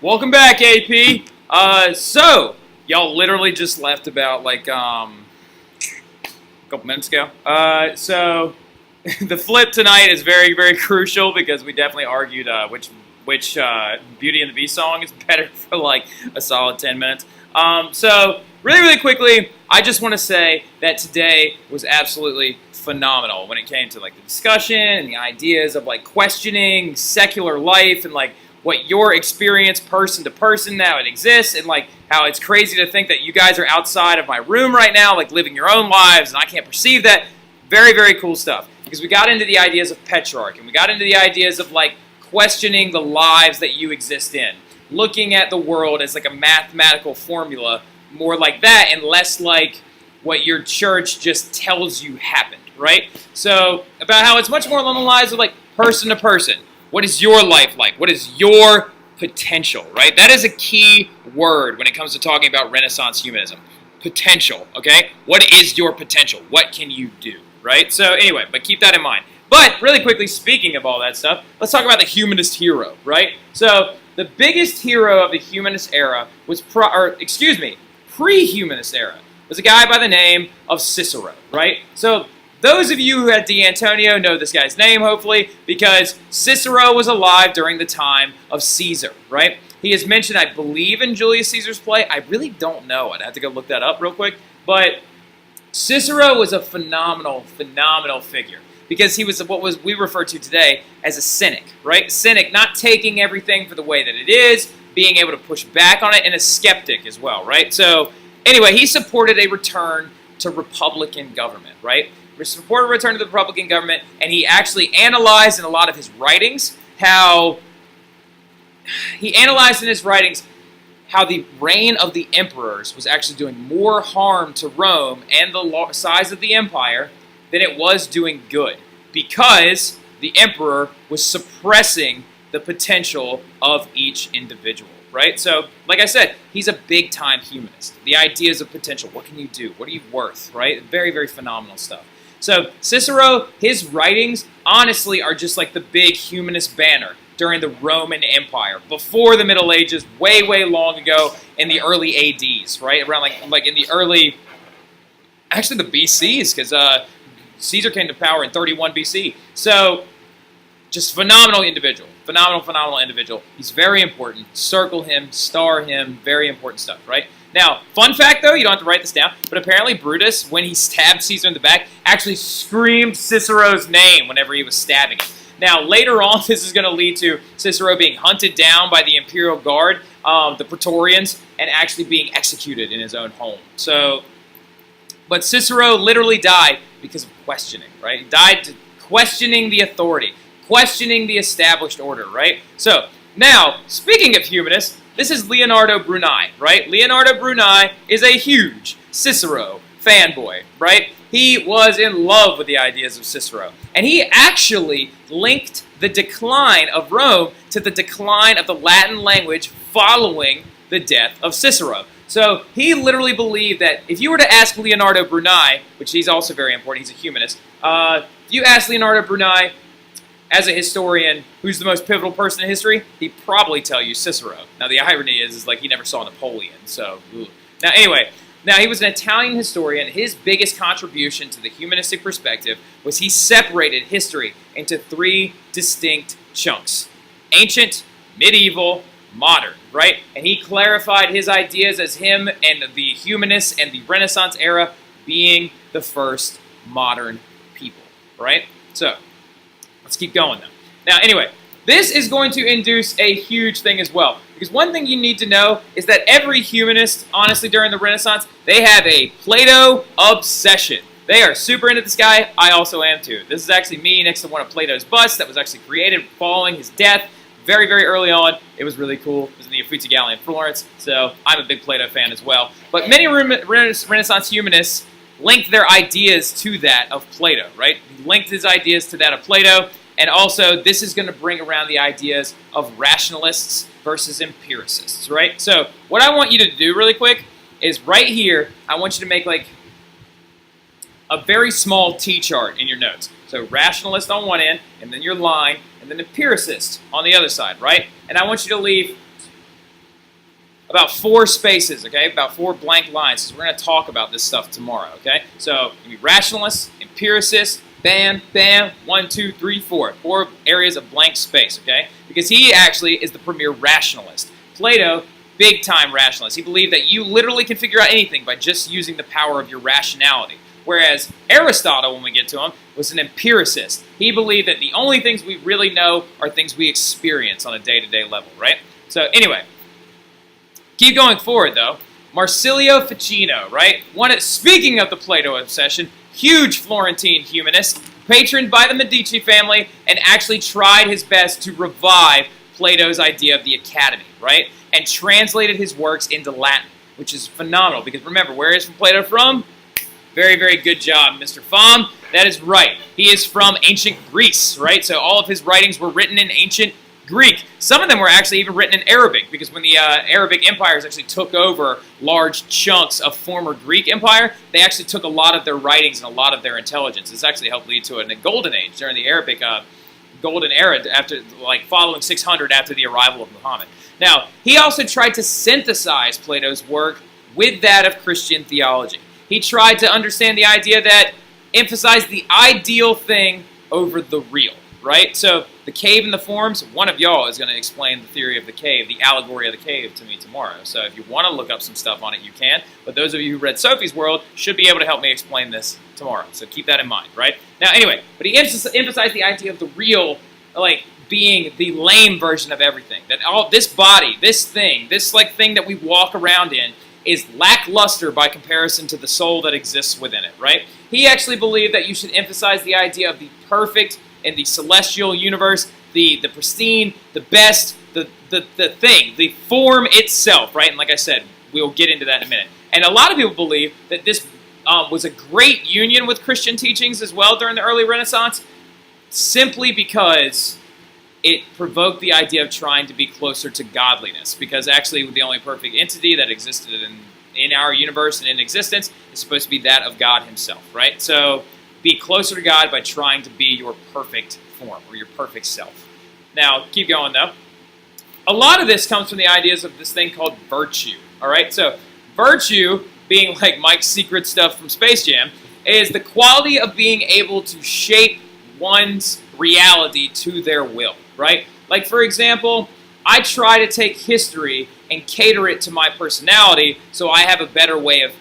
Welcome back, AP. So y'all literally just left about like a couple minutes ago. So the flip tonight is very, very crucial because we definitely argued which Beauty and the Beast song is better for like a solid 10 minutes. So really quickly, I just want to say that today was absolutely phenomenal when it came to like the discussion and the ideas of like questioning secular life and like what your experience person to person now it exists, and like how it's crazy to think that you guys are outside of my room right now, like living your own lives, and I can't perceive that. Very cool stuff. Because we got into the ideas of Petrarch, and we got into the ideas of like questioning the lives that you exist in, looking at the world as like a mathematical formula, more like that, and less like what your church just tells you happened, right? So about how it's much more along the lines of like person to person. What is your life like? What is your potential, right? That is a key word when it comes to talking about Renaissance humanism. Potential, okay? What is your potential? What can you do, right? So anyway, but keep that in mind. But really quickly, speaking of all that stuff, let's talk about the humanist hero, right? So the biggest hero of the humanist era was, pre-humanist era, was a guy by the name of Cicero, right? So those of you who had D'Antonio know this guy's name, hopefully, because Cicero was alive during the time of Caesar, right? He is mentioned, I believe, in Julius Caesar's play. I really don't know. I'd have to go look that up real quick. But Cicero was a phenomenal figure because he was what we refer to today as a cynic, right? Cynic, not taking everything for the way that it is, being able to push back on it, and a skeptic as well, right? So anyway, he supported a return to republican government, right? Supported a return to the republican government, and he actually analyzed in a lot of his writings how the reign of the emperors was actually doing more harm to Rome and the size of the empire than it was doing good, because the emperor was suppressing the potential of each individual, right? So, like I said, he's a big-time humanist. The ideas of potential, what can you do? What are you worth, right? Very phenomenal stuff. So Cicero, his writings, honestly, are just like the big humanist banner during the Roman Empire, before the Middle Ages, way long ago in the early ADs, right? Around like in the early, actually the BCs, because Caesar came to power in 31 BC. So just phenomenal individual. Phenomenal individual. He's very important. Circle him, star him, very important stuff, right? Now, fun fact though, you don't have to write this down, but apparently Brutus, when he stabbed Caesar in the back, actually screamed Cicero's name whenever he was stabbing him. Now, later on, this is going to lead to Cicero being hunted down by the imperial guard, the Praetorians, and actually being executed in his own home. So, but Cicero literally died because of questioning, right? He died questioning the authority, questioning the established order, right? So, now, speaking of humanists, this is Leonardo Bruni, right? Leonardo Bruni is a huge Cicero fanboy, right? He was in love with the ideas of Cicero. And he actually linked the decline of Rome to the decline of the Latin language following the death of Cicero. So he literally believed that if you were to ask Leonardo Bruni, which he's also very important, he's a humanist, if you ask Leonardo Bruni, as a historian, who's the most pivotal person in history, he'd probably tell you Cicero. Now, the irony is like he never saw Napoleon, so... Ugh. Now, anyway, he was an Italian historian. His biggest contribution to the humanistic perspective was he separated history into three distinct chunks: ancient, medieval, modern, right? And he clarified his ideas as him and the humanists and the Renaissance era being the first modern people, right? So... let's keep going, though. Now, anyway, this is going to induce a huge thing as well. Because one thing you need to know is that every humanist, honestly, during the Renaissance, they have a Plato obsession. They are super into this guy. I also am, too. This is actually me next to one of Plato's busts that was actually created following his death very early on. It was really cool. It was in the Uffizi Gallery in Florence, so I'm a big Plato fan as well. But many Renaissance humanists linked their ideas to that of Plato, right? He linked his ideas to that of Plato, and also this is going to bring around the ideas of rationalists versus empiricists, right? So what I want you to do really quick is right here, I want you to make like a very small T-chart in your notes. So rationalist on one end, and then your line, and then empiricist on the other side, right? And I want you to leave about 4 spaces, okay? About 4 blank lines. So we're going to talk about this stuff tomorrow, okay? So, rationalists, empiricists, bam, bam, 1, 2, 3, 4. 4 areas of blank space, okay? Because he actually is the premier rationalist. Plato, big-time rationalist. He believed that you literally can figure out anything by just using the power of your rationality. Whereas Aristotle, when we get to him, was an empiricist. He believed that the only things we really know are things we experience on a day-to-day level, right? So anyway, keep going forward, though. Marsilio Ficino, right? Speaking of the Plato obsession, huge Florentine humanist, patroned by the Medici family, and actually tried his best to revive Plato's idea of the academy, right? And translated his works into Latin, which is phenomenal, because remember, where is Plato from? Very, very good job, Mr. Fom. That is right. He is from ancient Greece, right? So all of his writings were written in ancient Greek. Some of them were actually even written in Arabic, because when the Arabic empires actually took over large chunks of former Greek empire, they actually took a lot of their writings and a lot of their intelligence. This actually helped lead to a golden age during the Arabic golden era, after following 600 after the arrival of Muhammad. Now, he also tried to synthesize Plato's work with that of Christian theology. He tried to understand the idea that emphasized the ideal thing over the real, right? So the cave and the forms, one of y'all is going to explain the theory of the cave, the allegory of the cave to me tomorrow. So if you want to look up some stuff on it, you can. But those of you who read Sophie's World should be able to help me explain this tomorrow. So keep that in mind, right? Now, anyway, but he emphasized the idea of the real, being the lame version of everything. That all this body, this thing, thing that we walk around in, is lackluster by comparison to the soul that exists within it, right? He actually believed that you should emphasize the idea of the perfect in the celestial universe, the pristine, the best, the thing, the form itself, right? And like I said, we'll get into that in a minute. And a lot of people believe that this was a great union with Christian teachings as well during the early Renaissance, simply because it provoked the idea of trying to be closer to godliness, because actually the only perfect entity that existed in our universe and in existence is supposed to be that of God himself, right? So be closer to God by trying to be your perfect form or your perfect self. Now, keep going though. A lot of this comes from the ideas of this thing called virtue, all right? So virtue, being like Mike's secret stuff from Space Jam, is the quality of being able to shape one's reality to their will, right? Like, for example, I try to take history and cater it to my personality so I have a better way of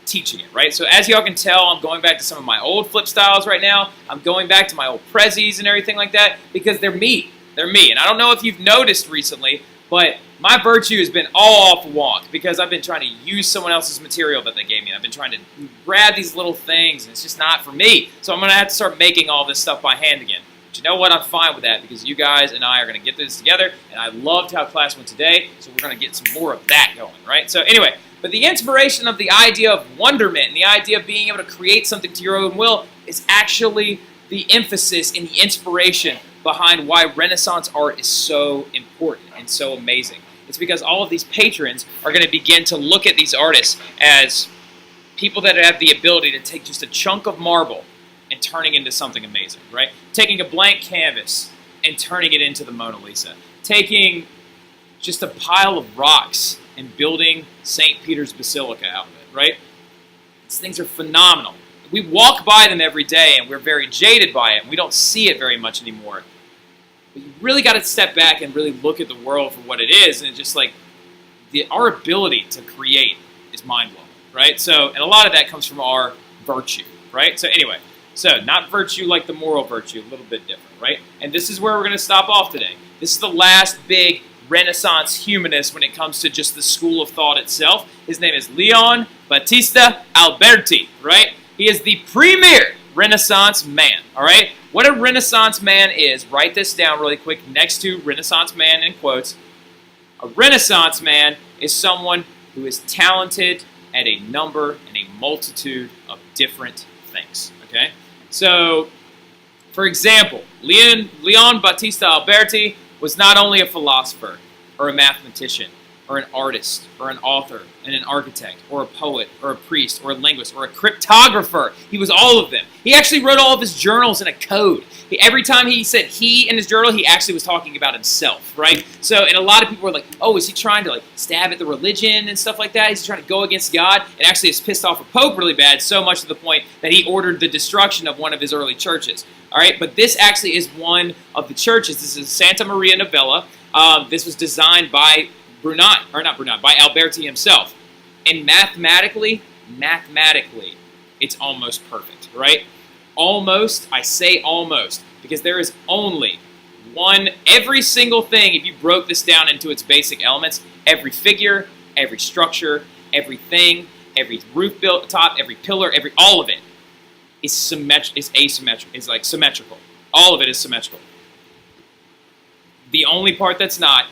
teaching it, right? So as y'all can tell, I'm going back to some of my old flip styles right now. I'm going back to my old prezzies and everything like that because they're me. They're me. And I don't know if you've noticed recently, but my virtue has been all off wonk because I've been trying to use someone else's material that they gave me. I've been trying to grab these little things, and it's just not for me. So I'm going to have to start making all this stuff by hand again. But you know what? I'm fine with that because you guys and I are going to get this together, and I loved how class went today, so we're going to get some more of that going, right? So anyway, but the inspiration of the idea of wonderment and the idea of being able to create something to your own will is actually the emphasis and the inspiration behind why Renaissance art is so important and so amazing. It's because all of these patrons are going to begin to look at these artists as people that have the ability to take just a chunk of marble and turning it into something amazing, right? Taking a blank canvas and turning it into the Mona Lisa. Taking just a pile of rocks and building St. Peter's Basilica out of it, right? These things are phenomenal. We walk by them every day and we're very jaded by it and we don't see it very much anymore. But you really got to step back and really look at the world for what it is, and it's just like our ability to create is mind-blowing, right? So, and a lot of that comes from our virtue, right? So anyway, so not virtue like the moral virtue, a little bit different, right? And this is where we're going to stop off today. This is the last big Renaissance humanist when it comes to just the school of thought itself. His name is Leon Battista Alberti, right? He is the premier Renaissance man, all right? What a Renaissance man is, write this down really quick next to Renaissance man in quotes. A Renaissance man is someone who is talented at a number and a multitude of different things, okay? So, for example, Leon Battista Alberti was not only a philosopher or a mathematician, or an artist, or an author, and an architect, or a poet, or a priest, or a linguist, or a cryptographer. He was all of them. He actually wrote all of his journals in a code. Every time he said he in his journal, he actually was talking about himself, right? So, and a lot of people were like, oh, is he trying to like stab at the religion and stuff like that? Is he trying to go against God? And actually it's pissed off the Pope really bad, so much to the point that he ordered the destruction of one of his early churches. All right, but this actually is one of the churches. This is Santa Maria Novella. This was designed by by Alberti himself. And mathematically, it's almost perfect, right? Almost, I say almost, because there is only one, every single thing, if you broke this down into its basic elements, every figure, every structure, everything, every roof built top, every pillar, all of it is symmetrical. All of it is symmetrical. The only part that's not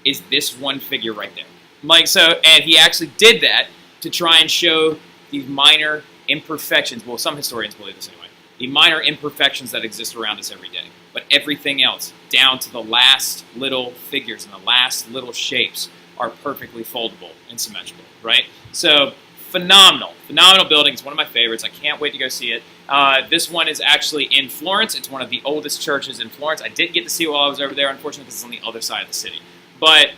is this one figure right there. And he actually did that to try and show these minor imperfections. Well, some historians believe this anyway. The minor imperfections that exist around us every day. But everything else, down to the last little figures and the last little shapes, are perfectly foldable and symmetrical, right? So, phenomenal building. It's one of my favorites. I can't wait to go see it. This one is actually in Florence. It's one of the oldest churches in Florence. I didn't get to see it while I was over there, unfortunately, because it's on the other side of the city. But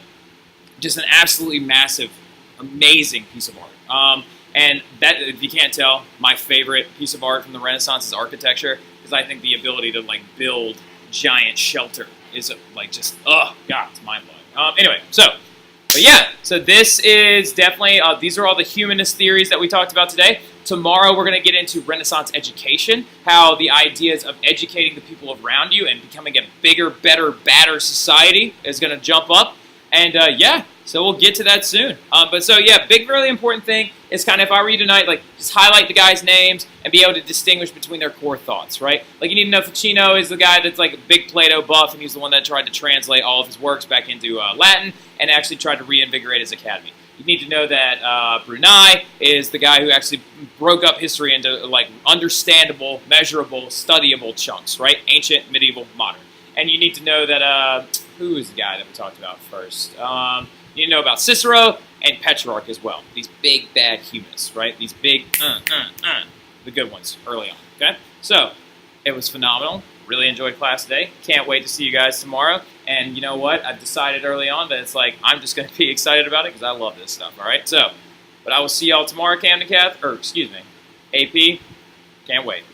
just an absolutely massive, amazing piece of art. And that, if you can't tell, my favorite piece of art from the Renaissance is architecture, because I think the ability to like build giant shelter is like just, oh god, it's mind blowing. Anyway, but yeah, so this is definitely, these are all the humanist theories that we talked about today. Tomorrow we're going to get into Renaissance education, how the ideas of educating the people around you and becoming a bigger, better, badder society is going to jump up. And yeah, so we'll get to that soon. But so yeah, big, really important thing is kind of, if I were you tonight, like just highlight the guys' names and be able to distinguish between their core thoughts, right? Like you need to know Ficino is the guy that's like a big Plato buff, and he's the one that tried to translate all of his works back into Latin and actually tried to reinvigorate his academy. You need to know that Brun is the guy who actually broke up history into like understandable, measurable, studyable chunks, right? Ancient, medieval, modern. And you need to know that, who is the guy that we talked about first? You need to know about Cicero and Petrarch as well. These big, bad humanists, right? These big, the good ones early on, okay? So, it was phenomenal. Really enjoyed class today. Can't wait to see you guys tomorrow. And you know what? I've decided early on that it's like, I'm just going to be excited about it because I love this stuff, all right? So, but I will see y'all tomorrow, AP. Can't wait.